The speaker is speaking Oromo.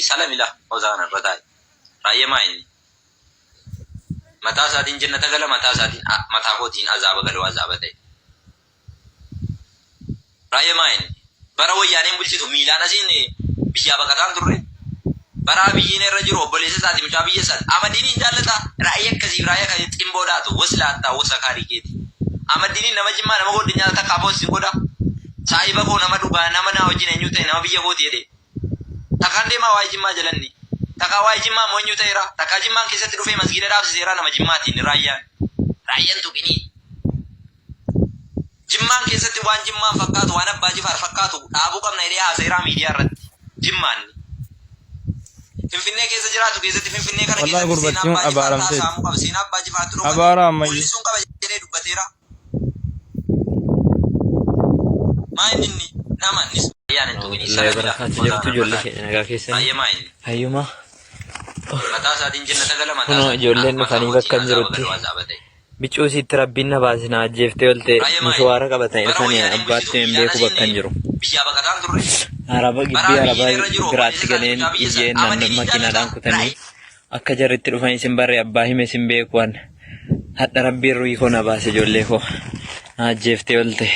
salamila ozana batai raayya maayini mataa isaatiin jannata gala mataa isaatiin mataa kootiin azaaba galu azaaba ta'e raayya maayini bara wayyaaneen bulchitu miilaan asiin biyya baqataan turre bara biyyiin irra jiru obboleessa isaati mucaa biyya isaati amadiniin jaallata raayya akkasii raayya kan ximboodhaatu waslaattaa wasa kaarii keeti amadiniin nama jimmaa nama godhi nyaata qaaboo sin godha saahiba koo nama dhugaa nama naa wajjin eenyu ta'e nama biyya kooti jedhee takaan deemaa waa'ee jimmaa jalanni takaa waa'ee jimmaa moonyu ta'eera takaa jimmaan keessatti dhufee masgiida dhaabsiseera nama jimmaatiin raayyaan tuqinii jimmaan keessatti waan jimmaan fakkaatu waan abbaa jifaar fakkaatu dhaabuu qabna jedhee haasa'iraa miidiyaa irratti jimmaanni finfinnee keessa jiraatu keessatti finfinnee kana keessatti seenaa abbaa jifaar mul'isuun qaba jedhee dubbateera maayinni nama nis yaani tuqinii Allah barakatu jirtu ijoollee keenya nagaa keessanii raayya maayinni hayyuma mataa isaatiin jannata gala mataa kunoo ijoolleen dhufanii bakka hin jirutti bicuusiitti rabbiin na baase na ajjeeftee olte mishwaara qabatanii dhufanii abbaatti hin beeku bakka hin jiru biyya baqataan turre araba gibbii araba biraatti galeen iyyeen nan makiinaadhaan kutanii akka jarritti dhufanii isin barre abbaa hime isin beekuwan hadha rabbiin ruhii koo na baase ijoollee koo na ajjeeftee olte